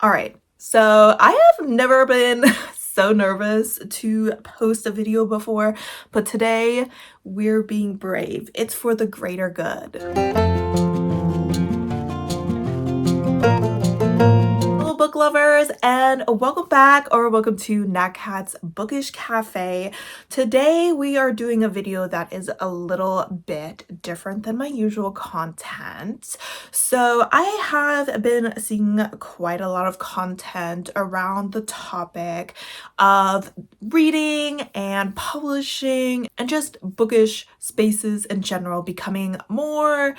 All right, so I have never been so nervous to post a video before, but today we're being brave. It's for the greater good. Hello, book lovers, and welcome back or welcome to Nat Cat's Bookish Cafe. Today we are doing a video that is a little bit different than my usual content. So I have been seeing quite a lot of content around the topic of reading and publishing and just bookish spaces in general becoming more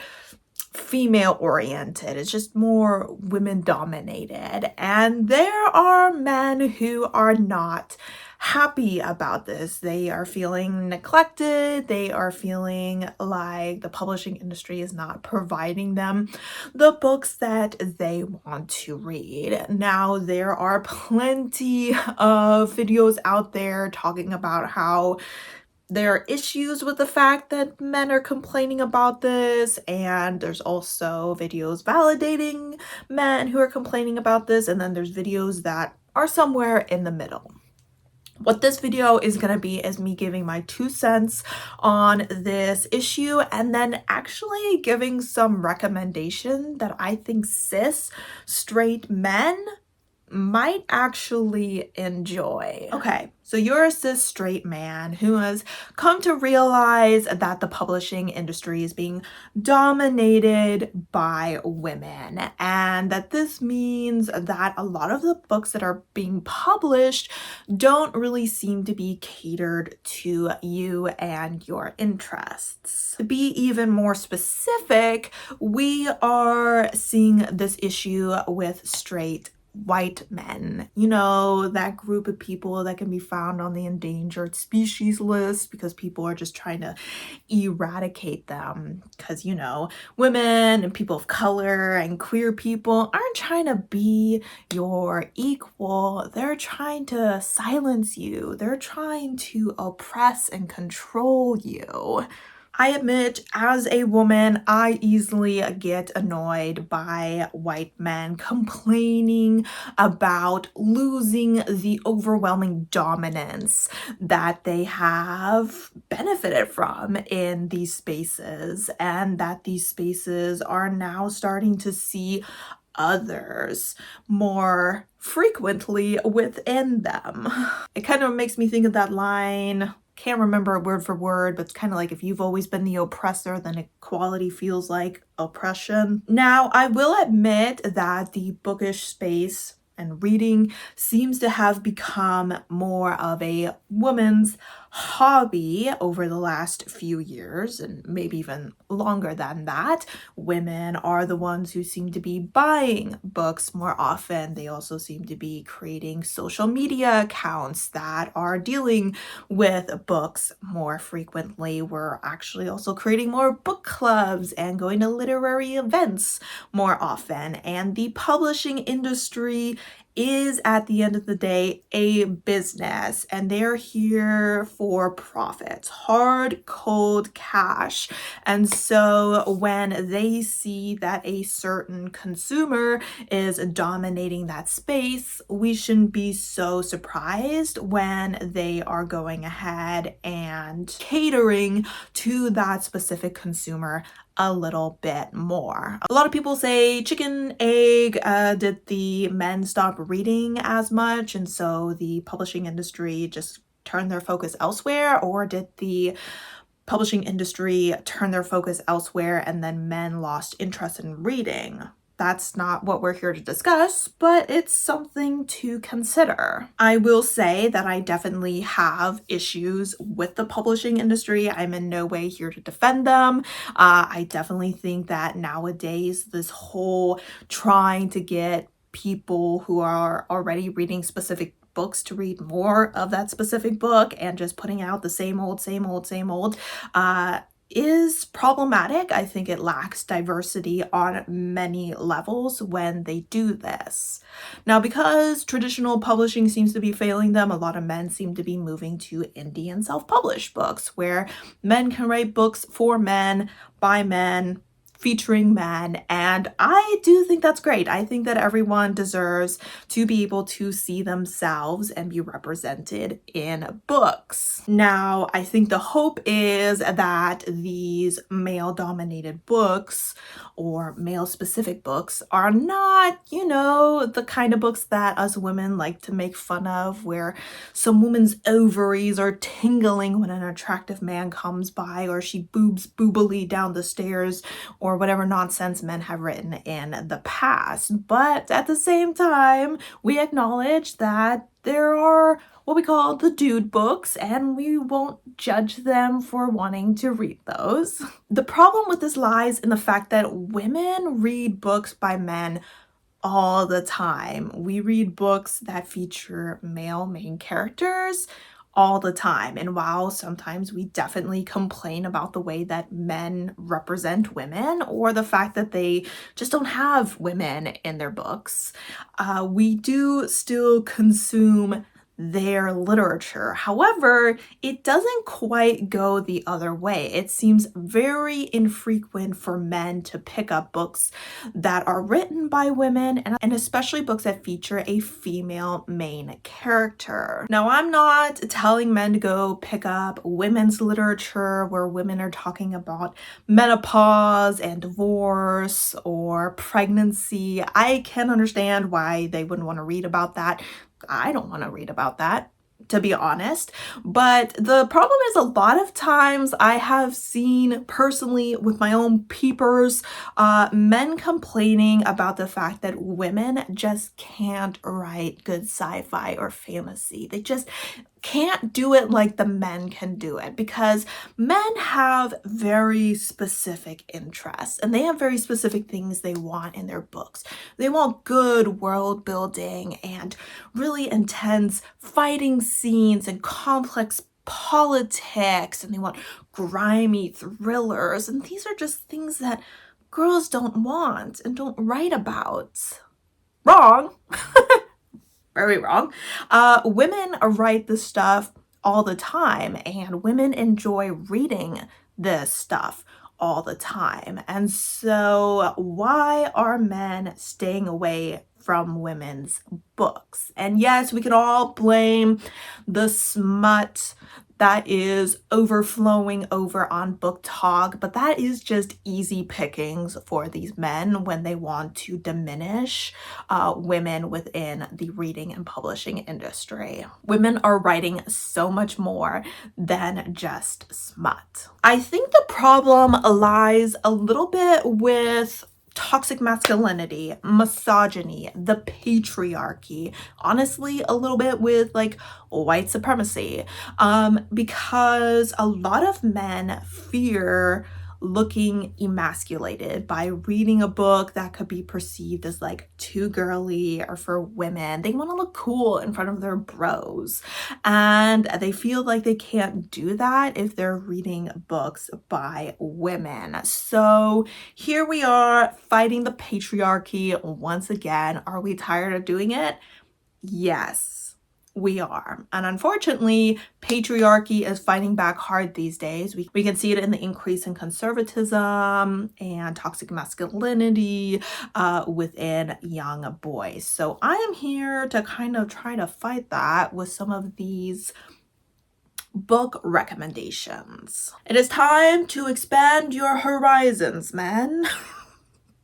female oriented. It's just more women dominated, and there are men who are not happy about this. They are feeling neglected. They are feeling like the publishing industry is not providing them the books that they want to read. Now, there are plenty of videos out there talking about how there are issues with the fact that men are complaining about this, and there's also videos validating men who are complaining about this, and then there's videos that are somewhere in the middle. What this video is going to be is me giving my 2 cents on this issue and then actually giving some recommendation that I think cis straight men might actually enjoy. Okay, so you're a cis straight man who has come to realize that the publishing industry is being dominated by women, and that this means that a lot of the books that are being published don't really seem to be catered to you and your interests. To be even more specific, we are seeing this issue with straight white men, you know, that group of people that can be found on the endangered species list because people are just trying to eradicate them, because, you know, women and people of color and queer people aren't trying to be your equal. They're trying to silence you. They're trying to oppress and control you. I admit, as a woman, I easily get annoyed by white men complaining about losing the overwhelming dominance that they have benefited from in these spaces, and that these spaces are now starting to see others more frequently within them. It kind of makes me think of that line, can't remember it word for word, but it's kind of like, if you've always been the oppressor, then equality feels like oppression. Now, I will admit that the bookish space and reading seems to have become more of a woman's hobby over the last few years, and maybe even longer than that. Women are the ones who seem to be buying books more often. They also seem to be creating social media accounts that are dealing with books more frequently. We're actually also creating more book clubs and going to literary events more often. And the publishing industry is, at the end of the day, a business, and they're here for profits, hard, cold cash. And so when they see that a certain consumer is dominating that space, we shouldn't be so surprised when they are going ahead and catering to that specific consumer a little bit more. A lot of people say chicken, egg, did the men stop reading as much, and so the publishing industry just turned their focus elsewhere? Or did the publishing industry turn their focus elsewhere and then men lost interest in reading? That's not what we're here to discuss, but it's something to consider. I will say that I definitely have issues with the publishing industry. I'm in no way here to defend them. I definitely think that nowadays, this whole trying to get people who are already reading specific books to read more of that specific book and just putting out the same old is problematic. I think it lacks diversity on many levels when they do this. Now, because traditional publishing seems to be failing them, a lot of men seem to be moving to indie and self-published books, where men can write books for men, by men, featuring men, and I do think that's great. I think that everyone deserves to be able to see themselves and be represented in books. Now, I think the hope is that these male-dominated books or male-specific books are not, you know, the kind of books that us women like to make fun of, where some woman's ovaries are tingling when an attractive man comes by, or she boobs boobily down the stairs, or whatever nonsense men have written in the past. But at the same time, we acknowledge that there are what we call the dude books, and we won't judge them for wanting to read those. The problem with this lies in the fact that women read books by men all the time. We read books that feature male main characters all the time. And while sometimes we definitely complain about the way that men represent women or the fact that they just don't have women in their books, we do still consume their literature. However, it doesn't quite go the other way. It seems very infrequent for men to pick up books that are written by women, and especially books that feature a female main character. Now, I'm not telling men to go pick up women's literature where women are talking about menopause and divorce or pregnancy. I can understand why they wouldn't want to read about that. I don't want to read about that, to be honest. But the problem is, a lot of times I have seen personally with my own peepers, men complaining about the fact that women just can't write good sci-fi or fantasy. They just can't do it like the men can do it, because men have very specific interests and they have very specific things they want in their books. They want good world building and really intense fighting scenes and complex politics, and they want grimy thrillers, and these are just things that girls don't want and don't write about. Wrong. Very wrong. Women write this stuff all the time, and women enjoy reading this stuff all the time. And so why are men staying away from women's books? And yes, we can all blame the smut that is overflowing over on BookTok, but that is just easy pickings for these men when they want to diminish women within the reading and publishing industry. Women are writing so much more than just smut. I think the problem lies a little bit with toxic masculinity, misogyny, the patriarchy, honestly a little bit with like white supremacy, because a lot of men fear looking emasculated by reading a book that could be perceived as like too girly or for women. They want to look cool in front of their bros, and they feel like they can't do that if they're reading books by women. So here we are fighting the patriarchy once again. Are we tired of doing it? Yes, we are. And unfortunately, patriarchy is fighting back hard these days. We can see it in the increase in conservatism and toxic masculinity within young boys. So I am here to kind of try to fight that with some of these book recommendations. It is time to expand your horizons, men.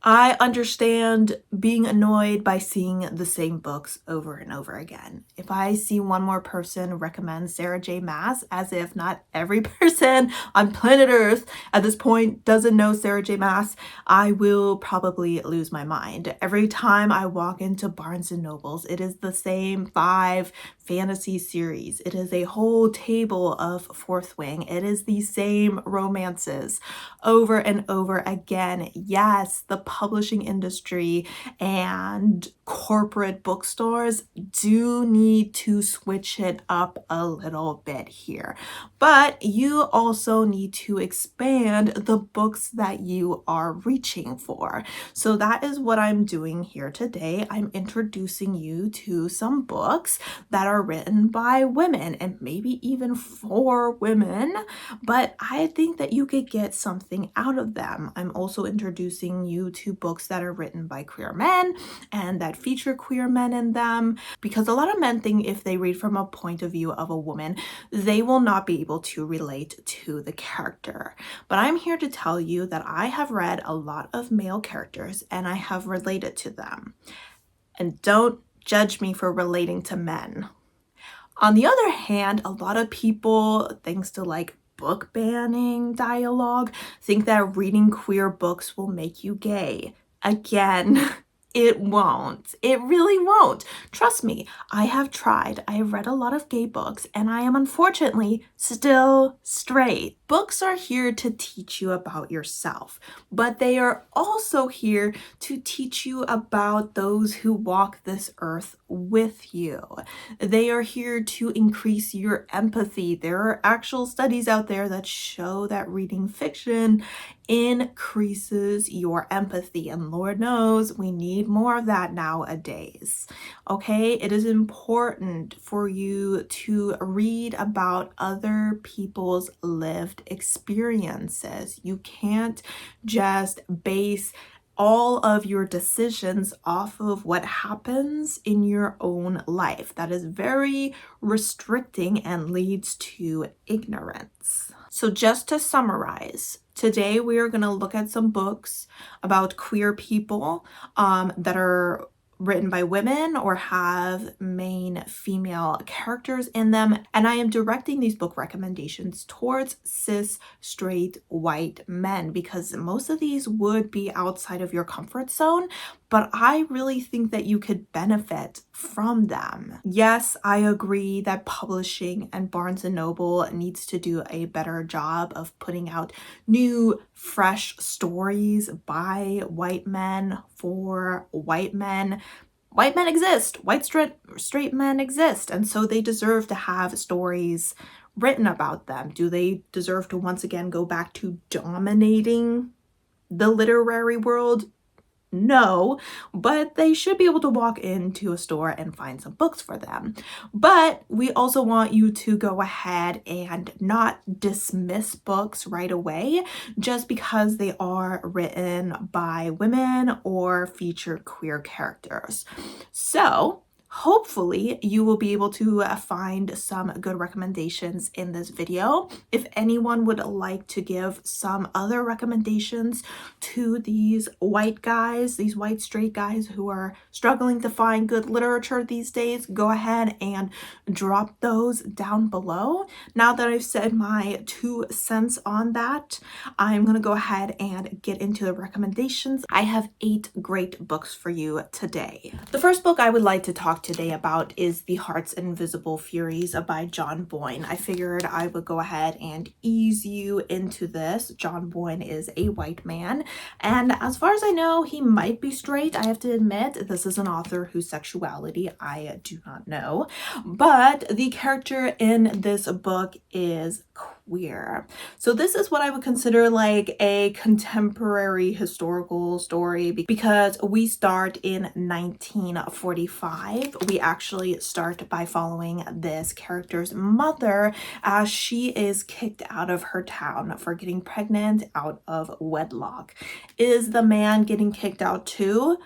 I understand being annoyed by seeing the same books over and over again. If I see one more person recommend Sarah J. Maas, as if not every person on planet Earth at this point doesn't know Sarah J. Maas, I will probably lose my mind. Every time I walk into Barnes & Nobles, it is the same 5 fantasy series. It is a whole table of Fourth Wing. It is the same romances over and over again. Yes, the publishing industry and corporate bookstores do need to switch it up a little bit here. But you also need to expand the books that you are reaching for. So that is what I'm doing here today. I'm introducing you to some books that are written by women and maybe even for women, but I think that you could get something out of them. I'm also introducing you to books that are written by queer men and that feature queer men in them, because a lot of men think if they read from a point of view of a woman, they will not be able to relate to the character. But I'm here to tell you that I have read a lot of male characters and I have related to them. And don't judge me for relating to men. On the other hand, a lot of people, thanks to like book banning dialogue, think that reading queer books will make you gay. Again, it won't. It really won't. Trust me, I have tried. I have read a lot of gay books and I am unfortunately still straight. Books are here to teach you about yourself, but they are also here to teach you about those who walk this earth with you. They are here to increase your empathy. There are actual studies out there that show that reading fiction increases your empathy, and Lord knows we need more of that nowadays. Okay, it is important for you to read about other people's lived experiences. You can't just base all of your decisions off of what happens in your own life. That is very restricting and leads to ignorance. So just to summarize, today we are going to look at some books about queer people that are written by women or have main female characters in them. And I am directing these book recommendations towards cis, straight, white men because most of these would be outside of your comfort zone, but I really think that you could benefit from them. Yes, I agree that publishing and Barnes & Noble needs to do a better job of putting out new, fresh stories by white men for white men. White men exist, white straight men exist, and so they deserve to have stories written about them. Do they deserve to once again go back to dominating the literary world? No, but they should be able to walk into a store and find some books for them. But we also want you to go ahead and not dismiss books right away just because they are written by women or feature queer characters. So hopefully you will be able to find some good recommendations in this video. If anyone would like to give some other recommendations to these white guys, these white straight guys who are struggling to find good literature these days, go ahead and drop those down below. Now that I've said my 2 cents on that, I'm gonna go ahead and get into the recommendations. I have 8 great books for you today. The first book I would like to talk today about is The Heart's Invisible Furies by John Boyne. I figured I would go ahead and ease you into this. John Boyne is a white man, and as far as I know, he might be straight. I have to admit, this is an author whose sexuality I do not know, but the character in this book is queer. So this is what I would consider like a contemporary historical story because we start in 1945. We actually start by following this character's mother as she is kicked out of her town for getting pregnant out of wedlock. Is the man getting kicked out too?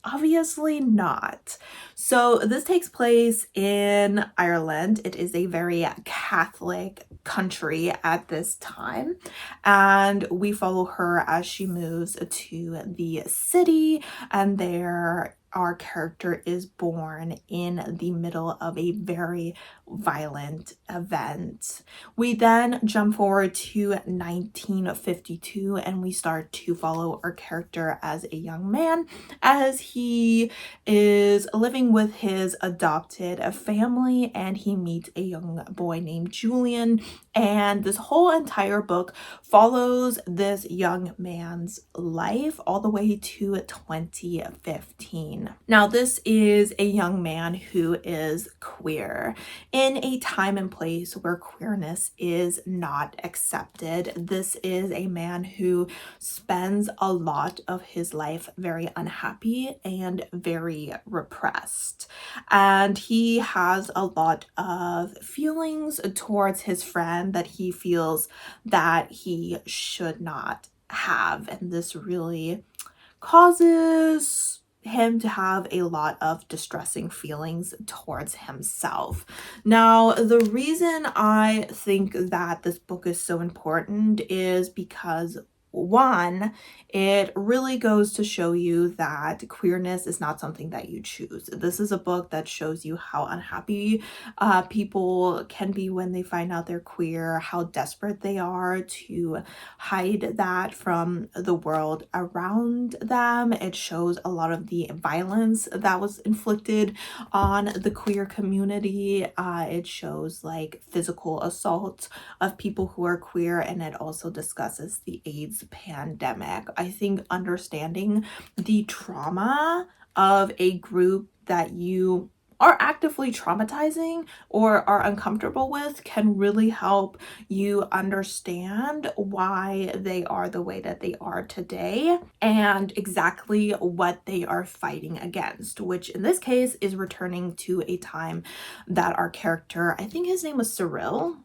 Obviously not. So this takes place in Ireland. It is a very Catholic country at this time, and we follow her as she moves to the city, and there our character is born in the middle of a very violent event. We then jump forward to 1952 and we start to follow our character as a young man as he is living with his adopted family and he meets a young boy named Julian, and this whole entire book follows this young man's life all the way to 2015. woman. Now, this is a young man who is queer in a time and place where queerness is not accepted. This is a man who spends a lot of his life very unhappy and very repressed. And he has a lot of feelings towards his friend that he feels that he should not have. And this really causes him to have a lot of distressing feelings towards himself. Now, the reason I think that this book is so important is because one, it really goes to show you that queerness is not something that you choose. This is a book that shows you how unhappy people can be when they find out they're queer, how desperate they are to hide that from the world around them. It shows a lot of the violence that was inflicted on the queer community. It shows like physical assault of people who are queer, and it also discusses the AIDS pandemic. I think understanding the trauma of a group that you are actively traumatizing or are uncomfortable with can really help you understand why they are the way that they are today and exactly what they are fighting against, which in this case is returning to a time that our character, I think his name was Cyril,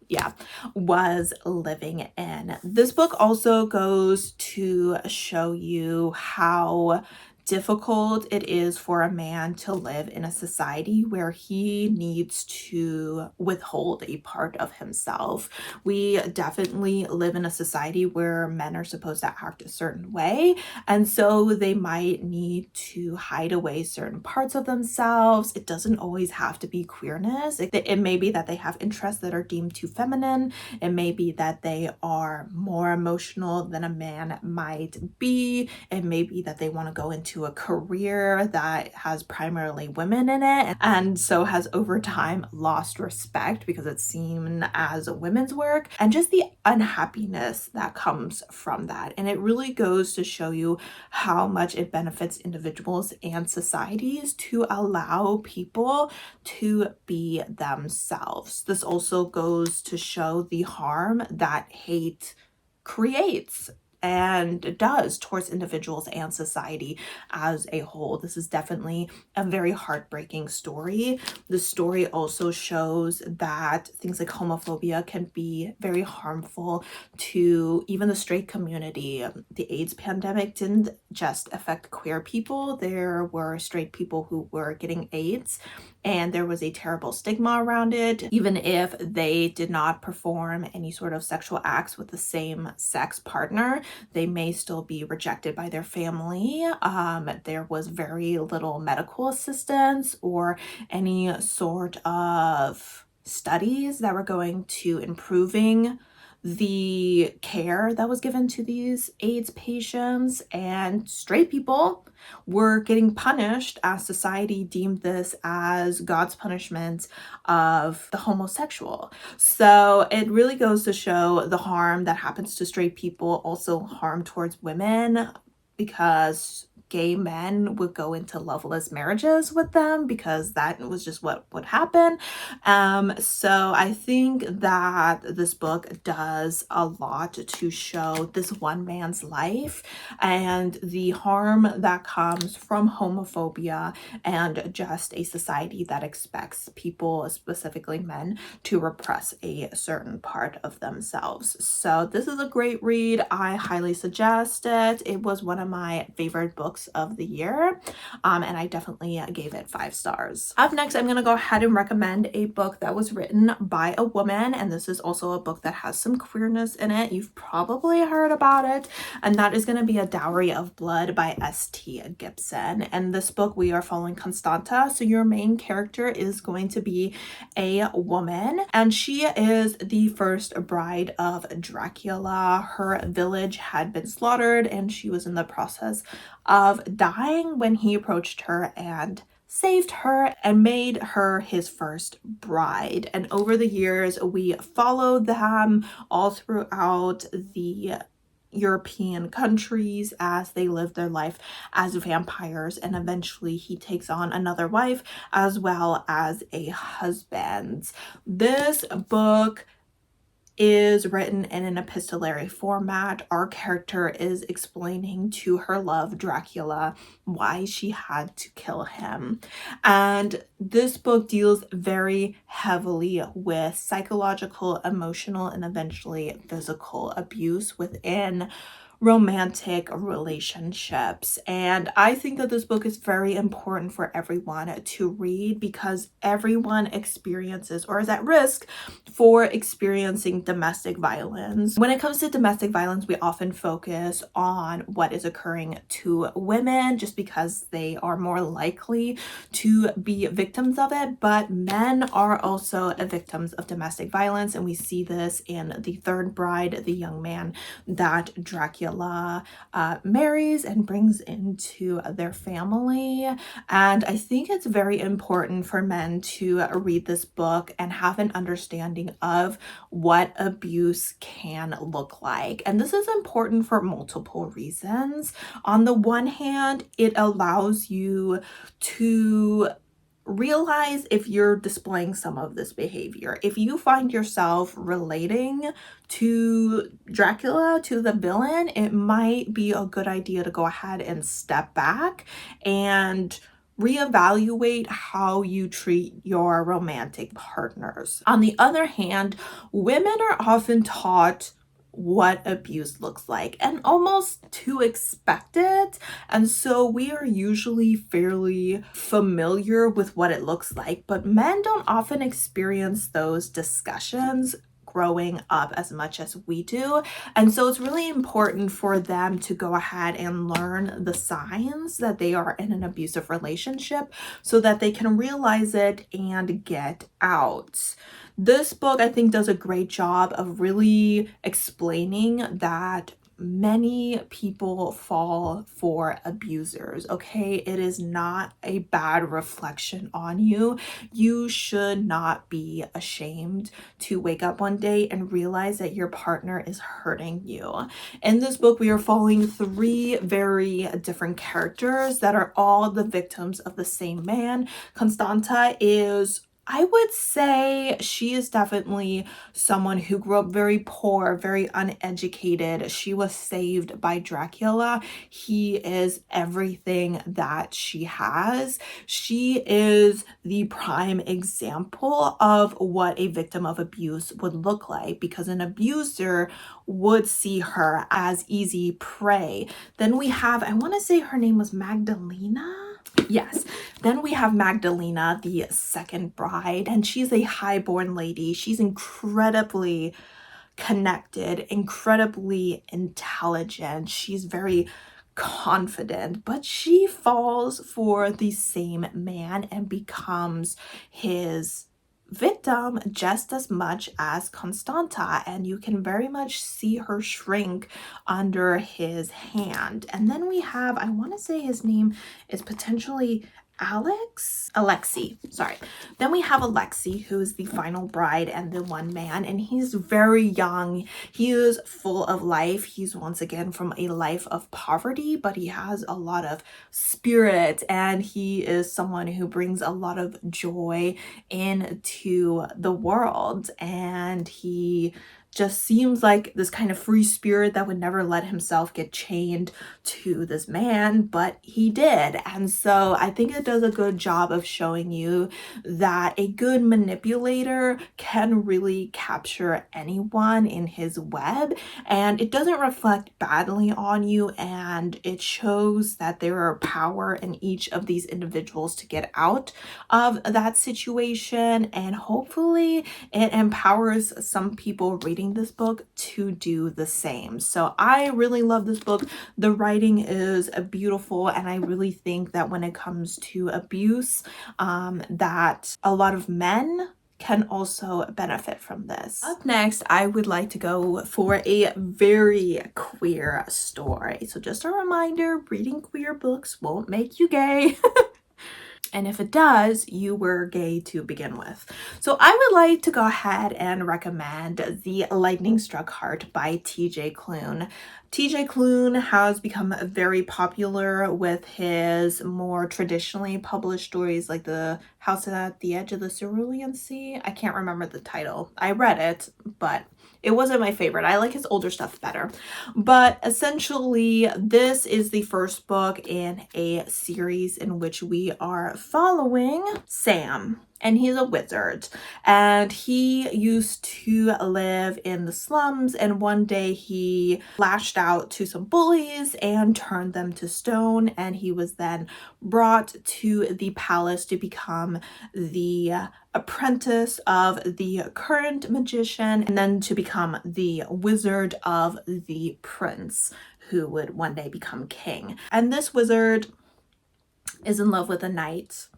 was living in. This book also goes to show you how difficult it is for a man to live in a society where he needs to withhold a part of himself. We definitely live in a society where men are supposed to act a certain way, and so they might need to hide away certain parts of themselves. It doesn't always have to be queerness. It may be that they have interests that are deemed too feminine. It may be that they are more emotional than a man might be. It may be that they want to go into a career that has primarily women in it, and so has over time lost respect because it's seen as women's work, and just the unhappiness that comes from that. And it really goes to show you how much it benefits individuals and societies to allow people to be themselves. This also goes to show the harm that hate creates and does towards individuals and society as a whole. This is definitely a very heartbreaking story. The story also shows that things like homophobia can be very harmful to even the straight community. The AIDS pandemic didn't just affect queer people. There were straight people who were getting AIDS, and there was a terrible stigma around it. Even if they did not perform any sort of sexual acts with the same sex partner, they may still be rejected by their family. There was very little medical assistance or any sort of studies that were going to improving the care that was given to these AIDS patients, and straight people were getting punished as society deemed this as God's punishment of the homosexual. So it really goes to show the harm that happens to straight people, also harm towards women, because gay men would go into loveless marriages with them because that was just what would happen. So I think that this book does a lot to show this one man's life and the harm that comes from homophobia and just a society that expects people, specifically men, to repress a certain part of themselves. So this is a great read. I highly suggest it. It was one of my favorite books of the year, and I definitely gave it 5 stars. Up next, I'm gonna go ahead and recommend a book that was written by a woman, and this is also a book that has some queerness in it. You've probably heard about it, and that is gonna be A Dowry of Blood by S.T. Gibson. And this book, we are following Constanta, so your main character is going to be a woman, and she is the first bride of Dracula. Her village had been slaughtered, and she was in the process of dying when he approached her and saved her and made her his first bride. And over the years, we followed them all throughout the European countries as they live their life as vampires, and eventually he takes on another wife as well as a husband. This book is written in an epistolary format. Our character is explaining to her love, Dracula, why she had to kill him. And this book deals very heavily with psychological, emotional, and eventually physical abuse within romantic relationships. And I think that this book is very important for everyone to read because everyone experiences or is at risk for experiencing domestic violence. When it comes to domestic violence, we often focus on what is occurring to women just because they are more likely to be victims of it, but men are also victims of domestic violence, and we see this in The Third Bride, the young man that Dracula marries and brings into their family. And I think it's very important for men to read this book and have an understanding of what abuse can look like. And this is important for multiple reasons. On the one hand, it allows you to realize if you're displaying some of this behavior. If you find yourself relating to Dracula, to the villain, it might be a good idea to go ahead and step back and reevaluate how you treat your romantic partners. On the other hand, women are often taught what abuse looks like and almost to expect it. And so we are usually fairly familiar with what it looks like, but men don't often experience those discussions growing up as much as we do. And so it's really important for them to go ahead and learn the signs that they are in an abusive relationship so that they can realize it and get out. This book, I think, does a great job of really explaining that many people fall for abusers, okay? It is not a bad reflection on you. You should not be ashamed to wake up one day and realize that your partner is hurting you. In this book, we are following three very different characters that are all the victims of the same man. Constanta is, I would say, she is definitely someone who grew up very poor, very uneducated. She was saved by Dracula. He is everything that she has. She is the prime example of what a victim of abuse would look like, because an abuser would see her as easy prey. Then we have, I want to say her name was Magdalena. Yes. Then we have Magdalena, the second bride, and she's a highborn lady. She's incredibly connected, incredibly intelligent. She's very confident, but she falls for the same man and becomes his victim just as much as Constanta, and you can very much see her shrink under his hand. And then we have, I want to say his name is potentially Alexei, sorry. Then we have Alexei, who is the final bride and the one man, and he's very young. He is full of life. He's once again from a life of poverty, but he has a lot of spirit, and he is someone who brings a lot of joy into the world, and he just seems like this kind of free spirit that would never let himself get chained to this man, but he did. And so I think it does a good job of showing you that a good manipulator can really capture anyone in his web, and it doesn't reflect badly on you, and it shows that there are power in each of these individuals to get out of that situation, and hopefully it empowers some people reading this book to do the same. So I really love this book. The writing is beautiful, and I really think that when it comes to abuse, that a lot of men can also benefit from this. Up next, I would like to go for a very queer story. So just a reminder, reading queer books won't make you gay. And if it does, you were gay to begin with. So I would like to go ahead and recommend The Lightning Struck Heart by TJ Klune. TJ Klune has become very popular with his more traditionally published stories like The House at the Edge of the Cerulean Sea. I can't remember the title. I read it, but it wasn't my favorite. I like his older stuff better. But essentially, this is the first book in a series in which we are following Sam. And he's a wizard, and he used to live in the slums, and one day he lashed out to some bullies and turned them to stone, and he was then brought to the palace to become the apprentice of the current magician, and then to become the wizard of the prince who would one day become king. And this wizard is in love with a knight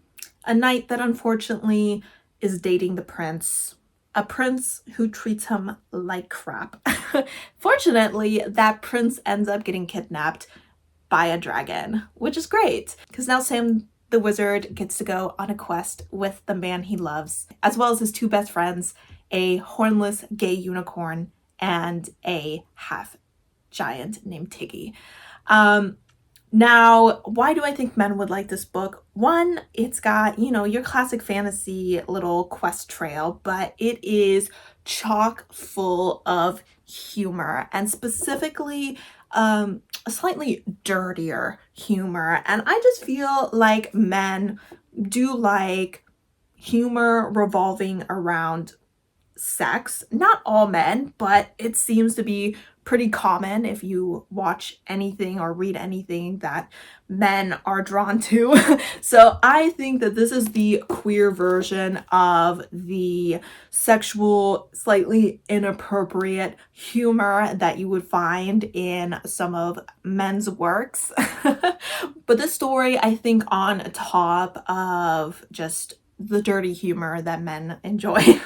that unfortunately is dating the prince, a prince who treats him like crap. Fortunately, that prince ends up getting kidnapped by a dragon, which is great because now Sam the wizard gets to go on a quest with the man he loves, as well as his two best friends, a hornless gay unicorn and a half giant named Tiggy. Now, why do I think men would like this book? One, it's got, you know, your classic fantasy little quest trail, but it is chock full of humor, and specifically a slightly dirtier humor. And I just feel like men do like humor revolving around sex. Not all men, but it seems to be pretty common if you watch anything or read anything that men are drawn to. So I think that this is the queer version of the sexual, slightly inappropriate humor that you would find in some of men's works. But this story, I think, on top of just the dirty humor that men enjoy,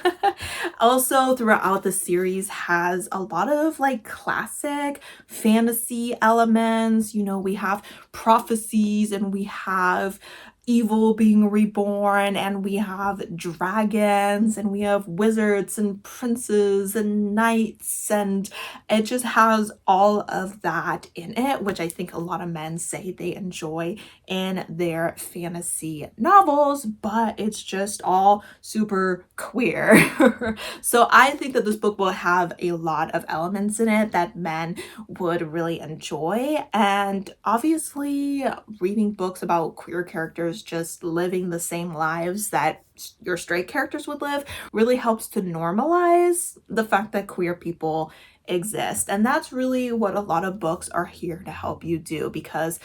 also throughout the series has a lot of like classic fantasy elements. You know, we have prophecies, and we have evil being reborn, and we have dragons, and we have wizards and princes and knights, and it just has all of that in it, which I think a lot of men say they enjoy in their fantasy novels, but it's just all super queer. So I think that this book will have a lot of elements in it that men would really enjoy. And obviously, reading books about queer characters just living the same lives that your straight characters would live really helps to normalize the fact that queer people exist. And that's really what a lot of books are here to help you do, because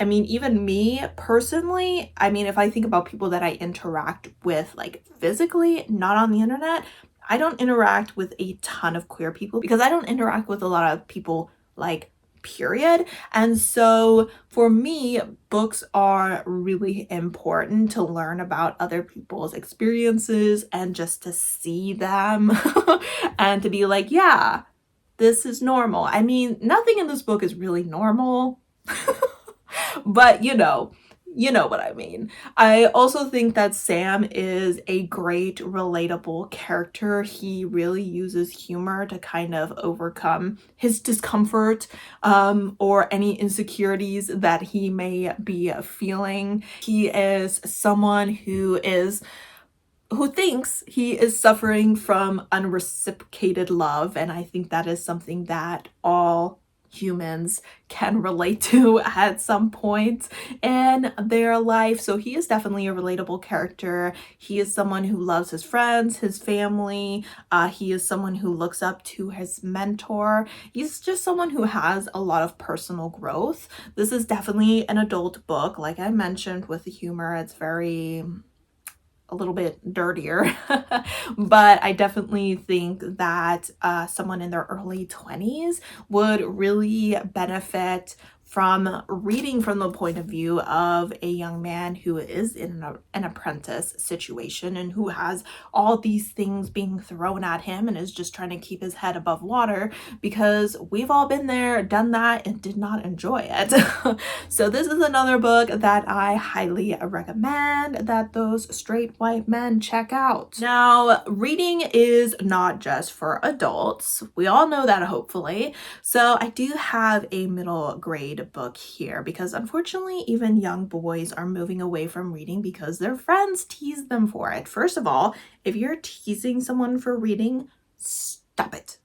I mean, even me personally, I mean, if I think about people that I interact with like physically, not on the internet, I don't interact with a ton of queer people because I don't interact with a lot of people like period. And so for me, books are really important to learn about other people's experiences and just to see them and to be like, yeah, this is normal. I mean, nothing in this book is really normal. But you know what I mean. I also think that Sam is a great relatable character. He really uses humor to kind of overcome his discomfort or any insecurities that he may be feeling. He is someone who thinks he is suffering from unreciprocated love, and I think that is something that all humans can relate to at some point in their life. So he is definitely a relatable character. He is someone who loves his friends, his family. He is someone who looks up to his mentor. He's just someone who has a lot of personal growth. This is definitely an adult book. Like I mentioned, with the humor, it's a little bit dirtier. But I definitely think that someone in their early 20s would really benefit from reading from the point of view of a young man who is in an apprentice situation and who has all these things being thrown at him and is just trying to keep his head above water, because we've all been there, done that, and did not enjoy it. So this is another book that I highly recommend that those straight white men check out. Now, reading is not just for adults. We all know that, hopefully. So I do have a middle grade book here because unfortunately even young boys are moving away from reading because their friends tease them for it. First of all, if you're teasing someone for reading, stop it.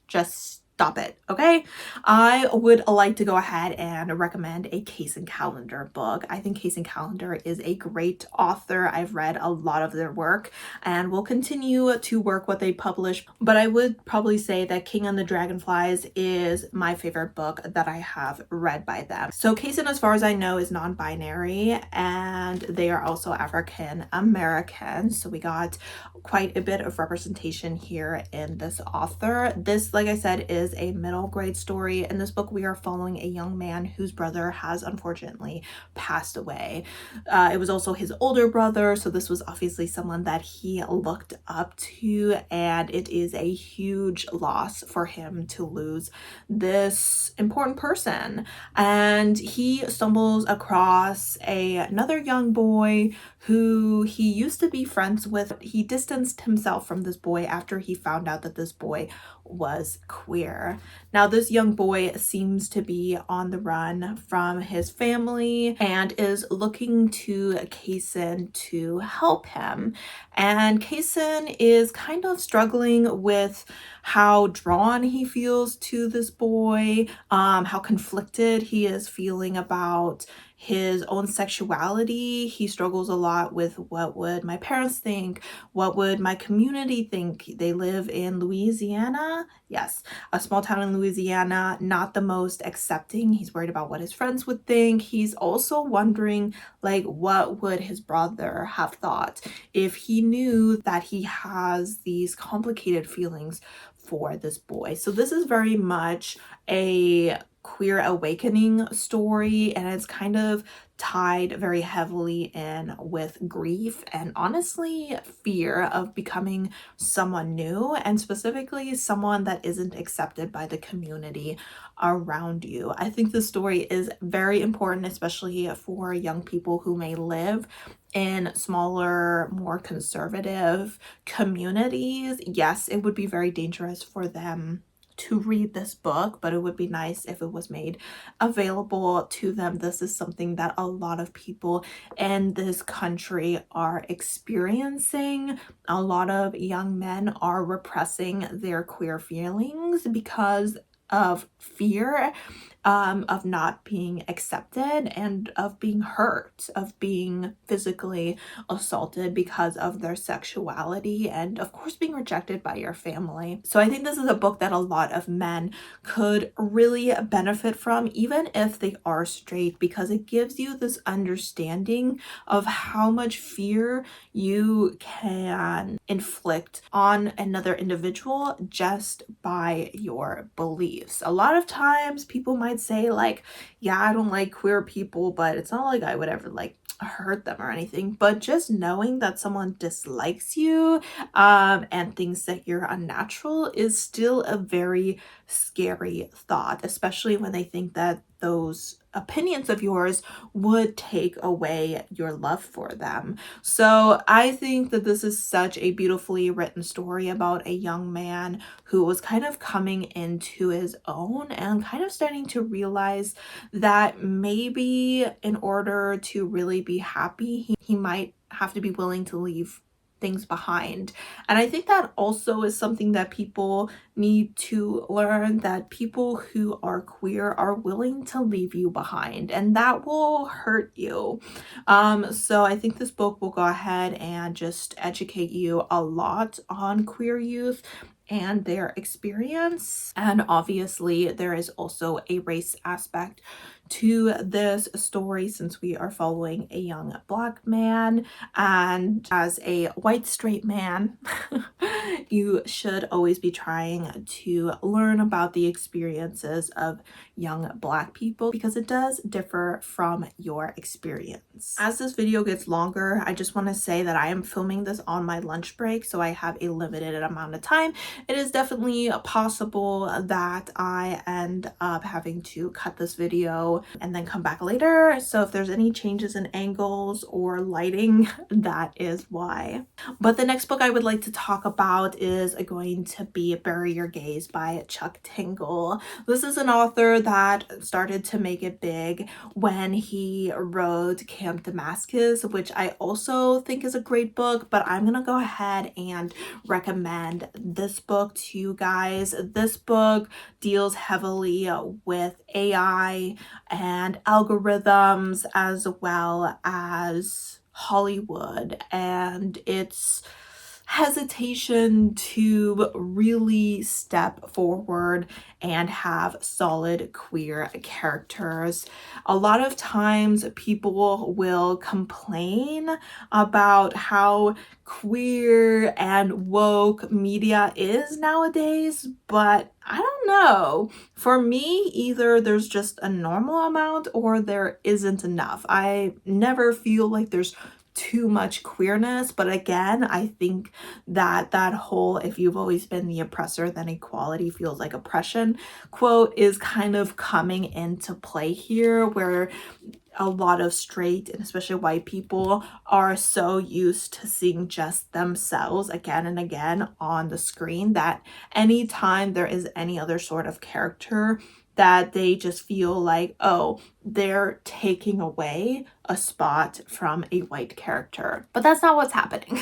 Just stop it, okay? I would like to go ahead and recommend a Case and Callender book. I think Case and Callender is a great author. I've read a lot of their work and will continue to work what they publish, but I would probably say that King and the Dragonflies is my favorite book that I have read by them. So Kaysen, as far as I know, is non-binary and they are also African American. So we got quite a bit of representation here in this author. This, like I said, is a middle grade story. In this book, we are following a young man whose brother has unfortunately passed away. It was also his older brother, so this was obviously someone that he looked up to, and it is a huge loss for him to lose this important person. And he stumbles across another young boy who he used to be friends with. He distanced himself from this boy after he found out that this boy was queer. Now, this young boy seems to be on the run from his family and is looking to Kaysen to help him. And Kaysen is kind of struggling with how drawn he feels to this boy, how conflicted he is feeling about his own sexuality. He struggles a lot with what would my parents think? What would my community think? They live in Louisiana. Yes, a small town in Louisiana, not the most accepting. He's worried about what his friends would think. He's also wondering, like, what would his brother have thought if he knew that he has these complicated feelings for this boy. So this is very much a queer awakening story, and it's kind of tied very heavily in with grief and honestly fear of becoming someone new, and specifically someone that isn't accepted by the community around you. I think this story is very important, especially for young people who may live in smaller, more conservative communities. Yes, it would be very dangerous for them to read this book, but it would be nice if it was made available to them. This is something that a lot of people in this country are experiencing. A lot of young men are repressing their queer feelings because of fear of not being accepted and of being hurt, of being physically assaulted because of their sexuality, and of course being rejected by your family. So I think this is a book that a lot of men could really benefit from, even if they are straight, because it gives you this understanding of how much fear you can inflict on another individual just by your beliefs. A lot of times people might say, like, yeah, I don't like queer people, but it's not like I would ever like hurt them or anything. But just knowing that someone dislikes you and thinks that you're unnatural is still a very scary thought, especially when they think that those opinions of yours would take away your love for them. So I think that this is such a beautifully written story about a young man who was kind of coming into his own and kind of starting to realize that maybe in order to really be happy, he might have to be willing to leave things behind. And I think that also is something that people need to learn, that people who are queer are willing to leave you behind, and that will hurt you. So I think this book will go ahead and just educate you a lot on queer youth and their experience. And obviously there is also a race aspect to this story, since we are following a young Black man, and as a white straight man You should always be trying to learn about the experiences of young Black people because it does differ from your experience. As this video gets longer, I just want to say that I am filming this on my lunch break, so I have a limited amount of time. It is definitely possible that I end up having to cut this video and then come back later. So if there's any changes in angles or lighting, that is why. But the next book I would like to talk about is going to be Bury Your Gaze by Chuck Tingle. This is an author that started to make it big when he wrote Camp Damascus, which I also think is a great book, but I'm gonna go ahead and recommend this book to you guys. This book deals heavily with AI and algorithms as well as Hollywood and its hesitation to really step forward and have solid queer characters. A lot of times people will complain about how queer and woke media is nowadays, but I don't know. For me, either there's just a normal amount or there isn't enough. I never feel like there's too much queerness, but again, I think that that whole "if you've always been the oppressor, then equality feels like oppression" quote is kind of coming into play here, where a lot of straight and especially white people are so used to seeing just themselves again and again on the screen that anytime there is any other sort of character, that they just feel like, oh, they're taking away a spot from a white character. But that's not what's happening.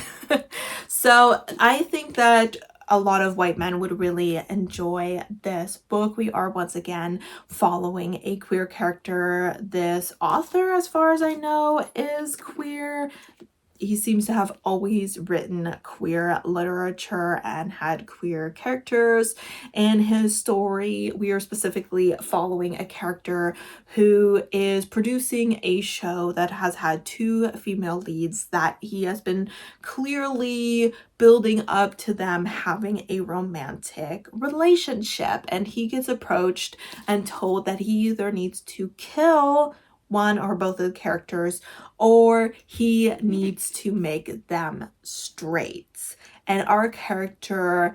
So I think that a lot of white men would really enjoy this book. We are once again following a queer character. This author, as far as I know, is queer. He seems to have always written queer literature and had queer characters in his story. We are specifically following a character who is producing a show that has had 2 female leads that he has been clearly building up to them having a romantic relationship. And he gets approached and told that he either needs to kill one or both of the characters, or he needs to make them straight. And our character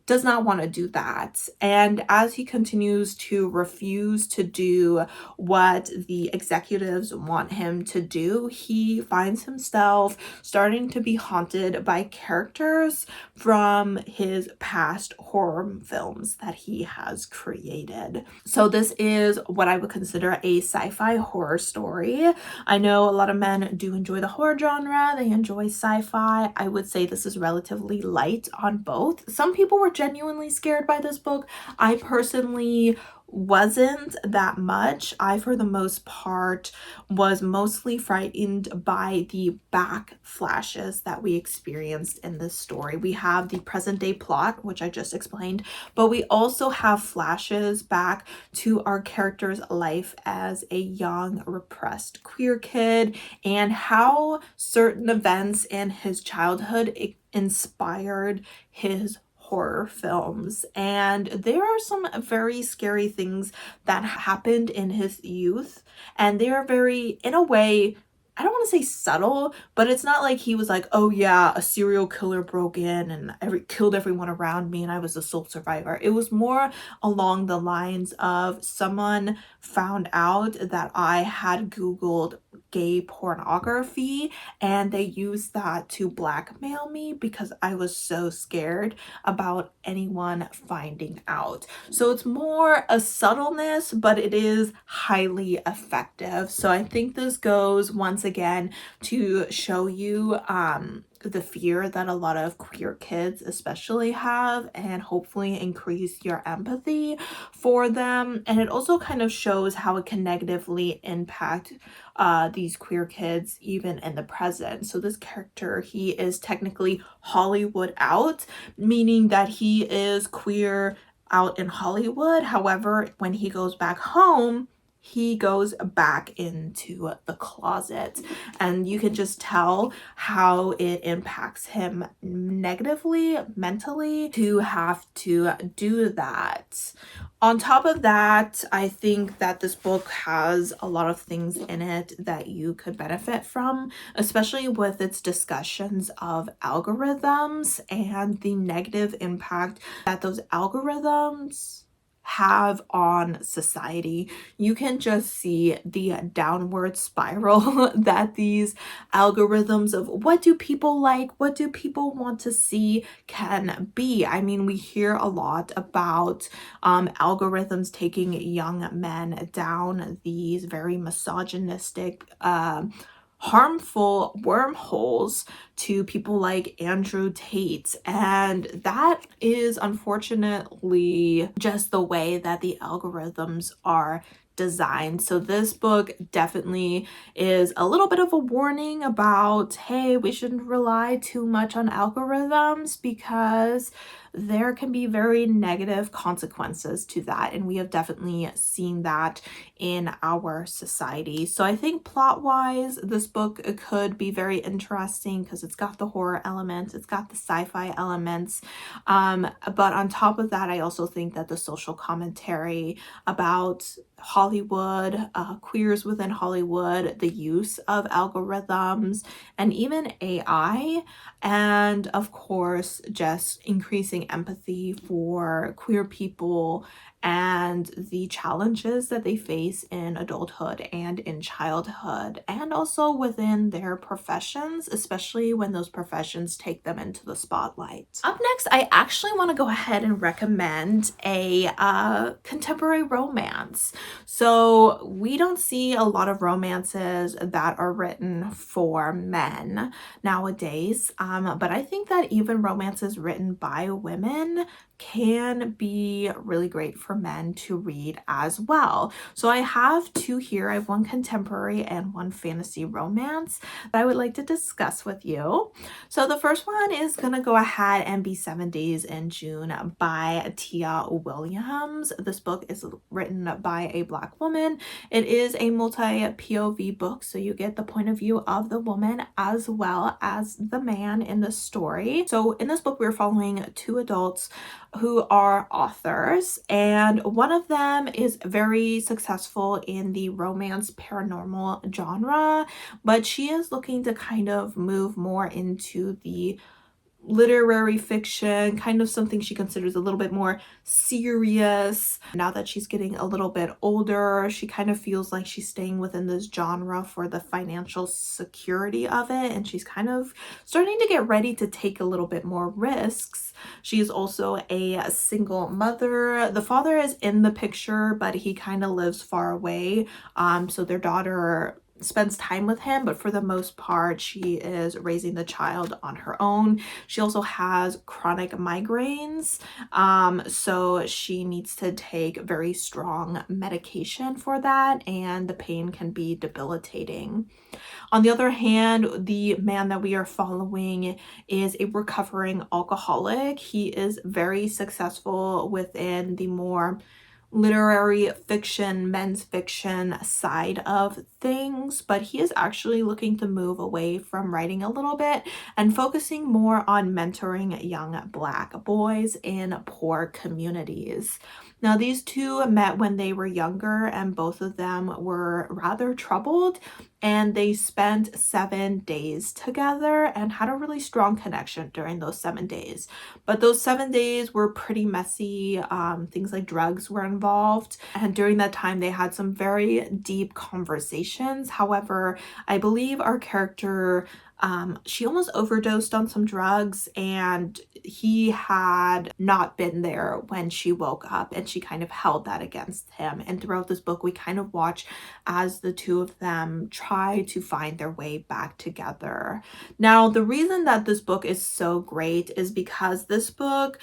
does not want to do that. And as he continues to refuse to do what the executives want him to do, he finds himself starting to be haunted by characters from his past horror films that he has created. So this is what I would consider a sci-fi horror story. I know a lot of men do enjoy the horror genre, they enjoy sci-fi. I would say this is relatively light on both. Some people were genuinely scared by this book. I personally wasn't that much. I, for the most part, was mostly frightened by the back flashes that we experienced in this story. We have the present day plot, which I just explained, but we also have flashes back to our character's life as a young, repressed queer kid and how certain events in his childhood inspired his horror films. And there are some very scary things that happened in his youth, and they are very, in a way, I don't want to say subtle, but it's not like he was like, oh yeah, a serial killer broke in and killed everyone around me and I was the sole survivor. It was more along the lines of someone found out that I had Googled gay pornography and they used that to blackmail me because I was so scared about anyone finding out. So it's more a subtleness, but it is highly effective. So I think this goes once again to show you the fear that a lot of queer kids especially have, and hopefully increase your empathy for them. And it also kind of shows how it can negatively impact these queer kids even in the present. So this character, he is technically Hollywood out, meaning that he is queer out in Hollywood. However, when he goes back home, he goes back into the closet, and you can just tell how it impacts him negatively, mentally, to have to do that. On top of that, I think that this book has a lot of things in it that you could benefit from, especially with its discussions of algorithms and the negative impact that those algorithms have on society. You can just see the downward spiral that these algorithms of what do people like, what do people want to see can be. I mean, we hear a lot about algorithms taking young men down these very misogynistic, harmful wormholes to people like Andrew Tate. And that is unfortunately just the way that the algorithms are designed. So this book definitely is a little bit of a warning about, hey, we shouldn't rely too much on algorithms because there can be very negative consequences to that. And we have definitely seen that in our society. So I think plot-wise, this book could be very interesting because it's got the horror elements, it's got the sci-fi elements. But on top of that, I also think that the social commentary about Hollywood, queers within Hollywood, the use of algorithms, and even AI, and of course, just increasing empathy for queer people and the challenges that they face in adulthood and in childhood, and also within their professions, especially when those professions take them into the spotlight. Up next, I actually want to go ahead and recommend a contemporary romance. So we don't see a lot of romances that are written for men nowadays, but I think that even romances written by women can be really great for men to read as well. So I have two here. I have one contemporary and one fantasy romance that I would like to discuss with you. So the first one is gonna go ahead and be 7 Days in June by Tia Williams. This book is written by a Black woman. It is a multi-POV book, so you get the point of view of the woman as well as the man in the story. So in this book, we're following two adults who are authors, and one of them is very successful in the romance paranormal genre, but she is looking to kind of move more into the literary fiction, kind of something she considers a little bit more serious. Now that she's getting a little bit older, she kind of feels like she's staying within this genre for the financial security of it, and she's kind of starting to get ready to take a little bit more risks. She is also a single mother. The father is in the picture, but he kind of lives far away, so their daughter spends time with him, but for the most part she is raising the child on her own. She also has chronic migraines, so she needs to take very strong medication for that, and the pain can be debilitating. On the other hand, the man that we are following is a recovering alcoholic. He is very successful within the more literary fiction, men's fiction side of things, but he is actually looking to move away from writing a little bit and focusing more on mentoring young Black boys in poor communities. Now, these two met when they were younger, and both of them were rather troubled, and they spent 7 days together and had a really strong connection during those 7 days. But those 7 days were pretty messy. Things like drugs were involved, and during that time they had some very deep conversations. However, I believe our character, she almost overdosed on some drugs, and he had not been there when she woke up, and she kind of held that against him. And throughout this book, we kind of watch as the two of them try to find their way back together. Now, the reason that this book is so great is because this book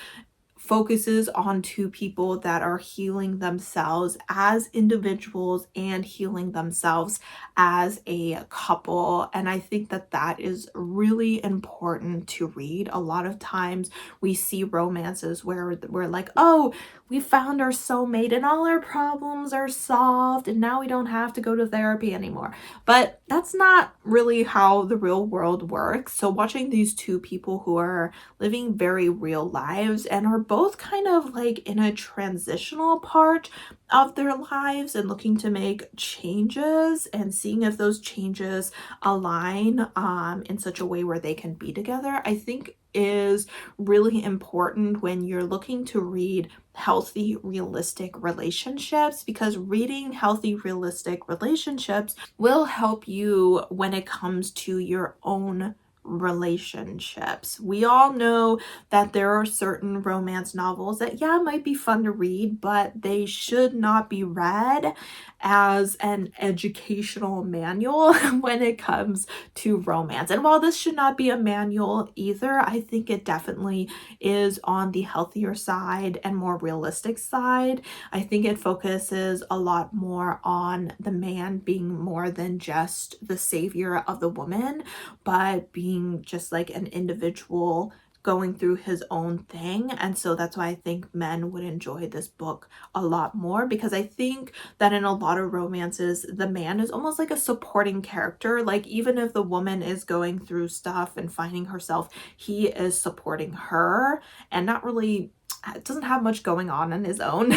focuses on two people that are healing themselves as individuals and healing themselves as a couple. And I think that that is really important to read. A lot of times we see romances where we're like, oh, we found our soulmate and all our problems are solved and now we don't have to go to therapy anymore. But that's not really how the real world works. So watching these two people who are living very real lives and are both kind of like in a transitional part of their lives and looking to make changes and seeing if those changes align in such a way where they can be together, I think is really important when you're looking to read healthy, realistic relationships, because reading healthy, realistic relationships will help you when it comes to your own relationships. We all know that there are certain romance novels that, yeah, might be fun to read, but they should not be read as an educational manual when it comes to romance. And while this should not be a manual either, I think it definitely is on the healthier side and more realistic side. I think it focuses a lot more on the man being more than just the savior of the woman, but being just like an individual going through his own thing. And so that's why I think men would enjoy this book a lot more, because I think that in a lot of romances, the man is almost like a supporting character. Like even if the woman is going through stuff and finding herself, he is supporting her and not really doesn't have much going on his own.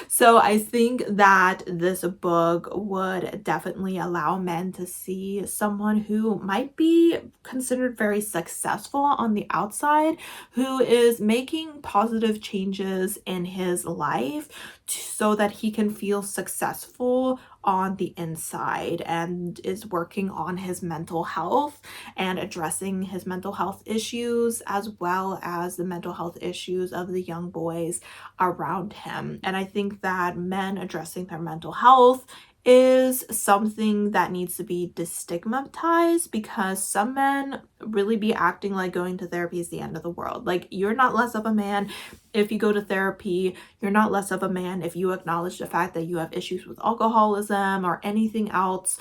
So I think that this book would definitely allow men to see someone who might be considered very successful on the outside, who is making positive changes in his life so that he can feel successful on the inside, and is working on his mental health and addressing his mental health issues as well as the mental health issues of the young boys around him. And I think that men addressing their mental health is something that needs to be destigmatized, because some men really be acting like going to therapy is the end of the world. Like, you're not less of a man if you go to therapy. You're not less of a man if you acknowledge the fact that you have issues with alcoholism or anything else.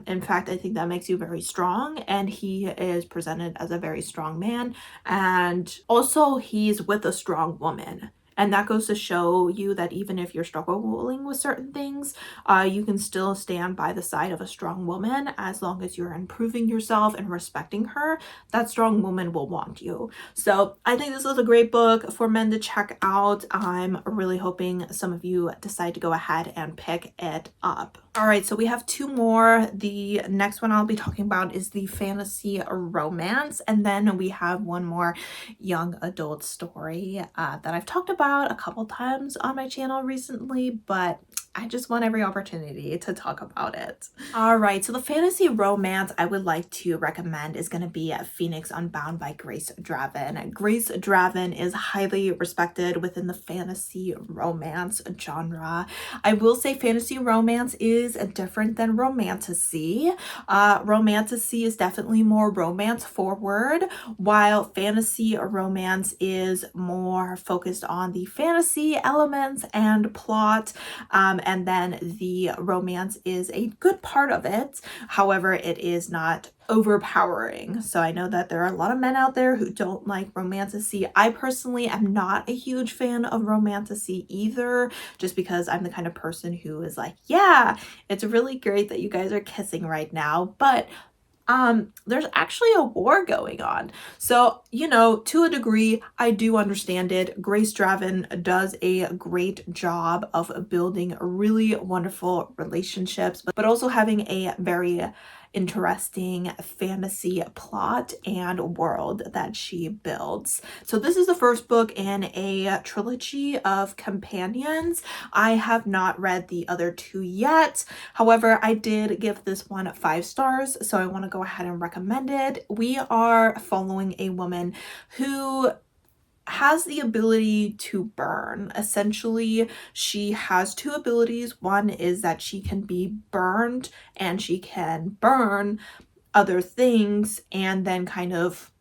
In fact, I think that makes you very strong, and he is presented as a very strong man, and also he's with a strong woman. And that goes to show you that even if you're struggling with certain things, you can still stand by the side of a strong woman as long as you're improving yourself and respecting her. That strong woman will want you. So I think this was a great book for men to check out. I'm really hoping some of you decide to go ahead and pick it up. All right, so we have two more. The next one I'll be talking about is the fantasy romance, and then we have one more young adult story that I've talked about a couple times on my channel recently, but I just want every opportunity to talk about it. All right, so the fantasy romance I would like to recommend is going to be Phoenix Unbound by Grace Draven. Grace Draven is highly respected within the fantasy romance genre. I will say fantasy romance is different than romantasy. Romantasy is definitely more romance forward, while fantasy romance is more focused on the fantasy elements and plot. And then the romance is a good part of it. However, it is not overpowering. So I know that there are a lot of men out there who don't like romantasy. I personally am not a huge fan of romantasy either, just because I'm the kind of person who is like, yeah, it's really great that you guys are kissing right now, but there's actually a war going on. So, you know, to a degree, I do understand it. Grace Draven does a great job of building really wonderful relationships, but also having a very interesting fantasy plot and world that she builds. So this is the first book in a trilogy of companions. I have not read the other two yet. However, I did give this one 5 stars, so I want to go ahead and recommend it. We are following a woman who has the ability to burn. Essentially, she has 2 abilities. One is that she can be burned and she can burn other things and then kind of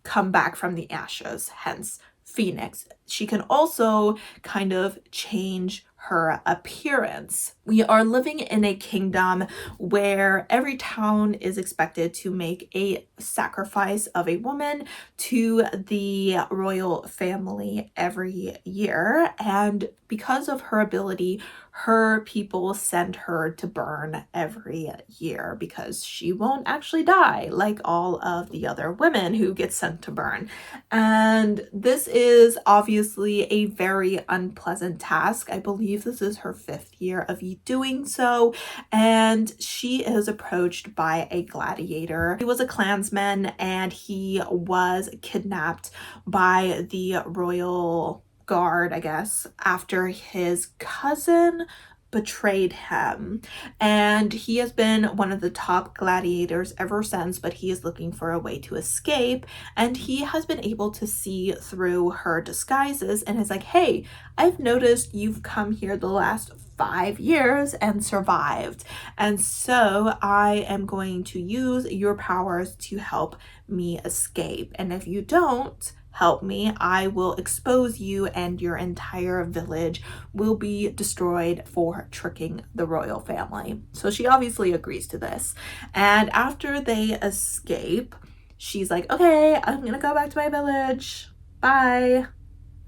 come back from the ashes, hence phoenix. She can also kind of change her appearance. We are living in a kingdom where every town is expected to make a sacrifice of a woman to the royal family every year. And because of her ability, her people send her to burn every year because she won't actually die like all of the other women who get sent to burn. And this is obviously a very unpleasant task. I believe this is her 5th year of doing so, and she is approached by a gladiator. He was a clansman and he was kidnapped by the royal guard, I guess, after his cousin betrayed him. And he has been one of the top gladiators ever since, but he is looking for a way to escape. And he has been able to see through her disguises and is like, hey, I've noticed you've come here the last 5 years and survived. And so I am going to use your powers to help me escape. And if you don't help me, I will expose you and your entire village will be destroyed for tricking the royal family. So she obviously agrees to this. And after they escape, she's like, okay, I'm gonna go back to my village. Bye,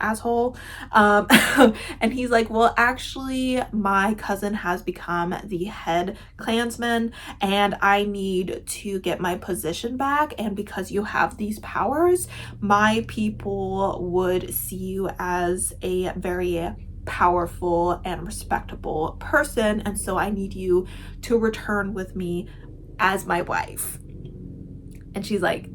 asshole. And he's like, well, actually, my cousin has become the head clansman and I need to get my position back. And because you have these powers, my people would see you as a very powerful and respectable person. And so I need you to return with me as my wife. And she's like,